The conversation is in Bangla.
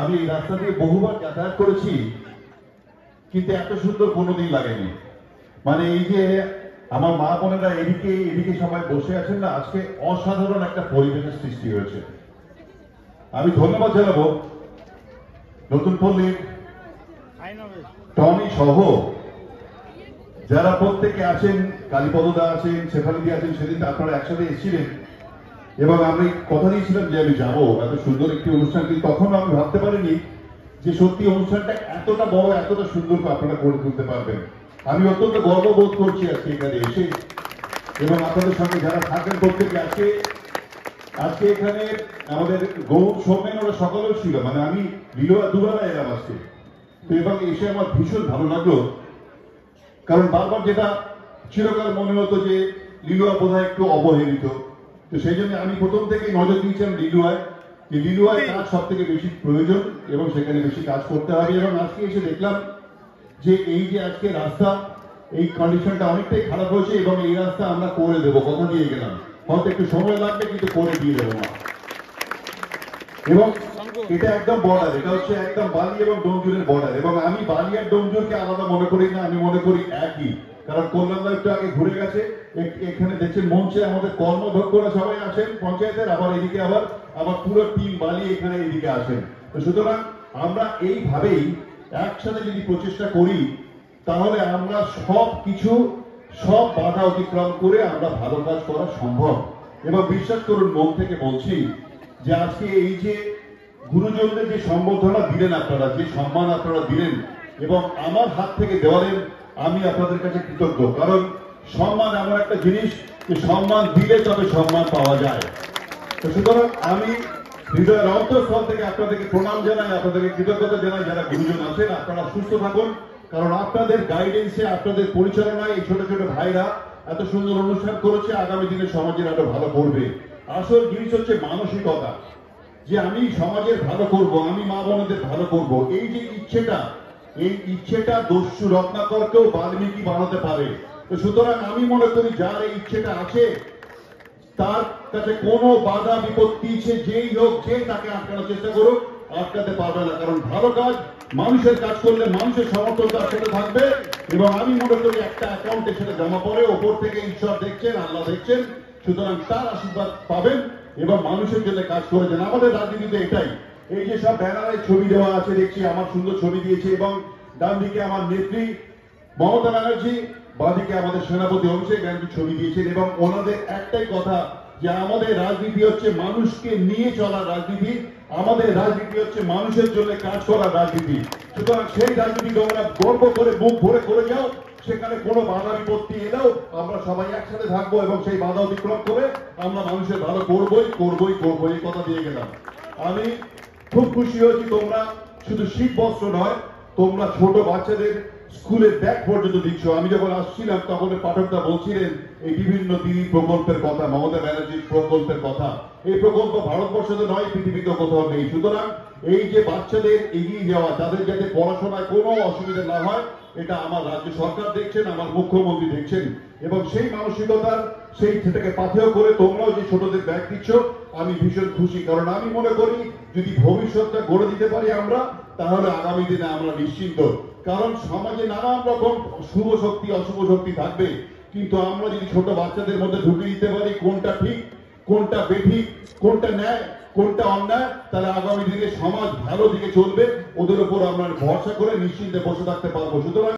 আমি এই রাস্তা দিয়ে বহুবার যাতায়াত করেছি, কিন্তু এত সুন্দর কোনোদিন লাগেনি। মানে এই যে আমার মা বোনেরা এদিকে এদিকে সবাই বসে আছেন না, আজকে অসাধারণ একটা পরিবেশের সৃষ্টি হয়েছে। আমি ধন্যবাদ জানাবো নতুন পল্লীর টনি সহ যারা প্রত্যেকে আছেন, কালীপদদা আছেন, শেফালিদি আছেন। সেদিন আপনারা একসাথে এসেছিলেন এবং আমি কথা দিয়েছিলাম যে আমি যাবো, এত সুন্দর একটি অনুষ্ঠান, কিন্তু তখন আমি ভাবতে পারিনি যে সত্যি অনুষ্ঠানটা এতটা বড়, এতটা সুন্দর আপনারা করে তুলতে পারবেন। আমি অত্যন্ত গর্ববোধ করছি আজকে এখানে এসে, এবং আপনাদের সঙ্গে যারা থাকেন প্রত্যেকে আজকে এখানে আমাদের গৌর সৌমেন ওরা সকালেও ছিল, মানে আমি লিলোয়া দুবেলা এলাম আজকে তো, এবং এসে আমার ভীষণ ভালো লাগলো। কারণ বারবার যেটা চিরকাল মনে হতো যে লিলুয়া বোধহয় একটু অবহেলিত, তো সেই জন্য আমি প্রথম থেকে নজর দিয়েছিলাম লিলুয়ায়, যে লিলুয়ায় কাজ সব থেকে বেশি প্রয়োজন এবং সেখানে বেশি কাজ করতে হবে। এবং আজকে এসে দেখলাম যে এই যে আজকে রাস্তা, এই কন্ডিশনটা অনেকটাই খারাপ হয়েছে এবং এই রাস্তা আমরা করে দেবো, কথা দিয়ে গেলাম। হয়তো একটু সময় লাগবে কিন্তু করে দিয়ে দেবো না। এবং এটা একদম বর্ডার, এটা হচ্ছে একদম বালি এবং ডোমজুরের বর্ডার। এবং আমি বালি আর ডোমজুরকে আলাদা মনে করি না, আমি মনে করি একই। কারণ কল্যাণদা একটু আগে ঘুরে গেছে, এখানে দেখছেন মঞ্চে আমাদের কর্মধ্যক্ষরা সবাই আছেন পঞ্চায়েতের, আবার এদিকে আবার পুরো টিম বালি এখানে এদিকে আসেন। তো সুতরাং আমরা এইভাবেই একসাথে যদি প্রচেষ্টা করি তাহলে আমরা সব বাধা অতিক্রম করে আমরা ভালো কাজ করা সম্ভব। এবং বিশ্বাস করুন, মন থেকে বলছি যে আজকে এই যে গুরুজনদের যে সম্বর্ধনা দিলেন আপনারা, যে সম্মান আপনারা দিলেন এবং আমার হাত থেকে দেওয়ালেন, আমি আপনাদের কাছে কৃতজ্ঞ। কারণ সম্মান এমন একটা জিনিস যে সম্মান দিলে তবে সম্মান পাওয়া যায়। তো সুতরাং আমি হৃদয়ের অন্তঃস্থল থেকে আপনাদেরকে প্রণাম জানাই, আপনাদেরকে কৃতজ্ঞতা জানাই। যারা গুরুজন আছেন আপনারা সুস্থ থাকুন, কারণ আপনাদের গাইডেন্সে, আপনাদের পরিচালনায় এই ছোট ছোট ভাইরা এত সুন্দর অনুষ্ঠান করেছে, আগামী দিনে সমাজের আরো ভালো করবে। আসল জিনিস হচ্ছে মানসিকতা, যে আমি সমাজের ভালো করব, আমি মা বোনদের ভালো করব। এই যে এই ইচ্ছেটা দস্যু রত্নাকরকেও বাল্মীকি বানাতে পারে। তো সুতরাং আমি মনে করি যার এই ইচ্ছেটা আছে তার কাছে কোনো বাধা বিপত্তি যেই হোক, যে তাকে আটকানোর চেষ্টা করুক, আটকাতে পারবে না। কারণ ভালো কাজ, মানুষের কাজ করলে মানুষের সমর্থন তার সাথে থাকবে। এবং আমি মনে করি একটা অ্যাকাউন্টে সেটা জমা পড়ে, ওপর থেকে ঈশ্বর দেখছেন, আল্লাহ দেখছেন, সুতরাং তার আশীর্বাদ পাবেন এবং মানুষের জন্য কাজ করেছেন। আমাদের রাজনীতিতে এটাই। এই যে সব ব্যানারে ছবি দেওয়া আছে দেখছি, আমার সুন্দর ছবি দিয়েছে, এবং ডান দিকে আমার নেত্রী মমতা ব্যানার্জি, বাঁদিকে আমাদের সেনাপতি অভিষেক ব্যানার্জি ছবি দিয়েছেন। এবং ওনাদের একটাই কথা যে আমাদের রাজনীতি হচ্ছে মানুষকে নিয়ে চলার রাজনীতি, আমাদের রাজনীতি হচ্ছে মানুষের জন্য কাজ করার রাজনীতি। সুতরাং সেই রাজনীতি তোমরা গর্ব করে মুখ ভরে করে যাও, সেখানে কোনো বাধা বিপত্তি এলেও আমরা সবাই একসাথে থাকবো এবং সেই বাধা অতিক্রম করে আমরা মানুষের ভালো করবোই, এই কথা দিয়ে গেলাম। আমি খুব খুশি হয়েছি, তোমরা শুধু শীত বস্ত্র নয়, তোমরা ছোট বাচ্চাদের স্কুলের ব্যাগ পর্যন্ত দিচ্ছ। আমি যখন আসছিলাম তখন পাঠকরা বলছিলেন এই বিভিন্ন দিদি প্রকল্পের কথা, মমতা ব্যানার্জির প্রকল্পের কথা। এই প্রকল্প ভারতবর্ষতে নয়, পৃথিবীতে কোথাও নেই। সুতরাং এই যে বাচ্চাদের এগিয়ে যাওয়া, তাদের যাতে পড়াশোনায় কোনো অসুবিধা না হয়, এটা আমার রাজ্য সরকার দেখছেন, আমার মুখ্যমন্ত্রী দেখছেন। এবং সেই মানসিকতার সেটাকে পাথেয় করে তোমরাও যে ছোটদের ব্যাগ দিচ্ছ, আমি ভীষণ খুশি। কারণ আমি মনে করি যদি ভবিষ্যৎটা গড়ে দিতে পারি আমরা, তাহলে আগামী দিনে আমরা নিশ্চিন্ত। কারণ সমাজে নানান রকম শুভ শক্তি অশুভ শক্তি থাকবে, কিন্তু আমরা যদি ছোট বাচ্চাদের মধ্যে ঢুকে দিতে পারি কোনটা ঠিক, কোনটা বেঠিক, কোনটা ন্যায়, কোনটা অন্যায়, তাহলে আগামী দিনে সমাজ ভালো দিকে চলবে। ওদের উপর আমরা ভরসা করে নিশ্চিন্তে বসে থাকতে পারবো। সুতরাং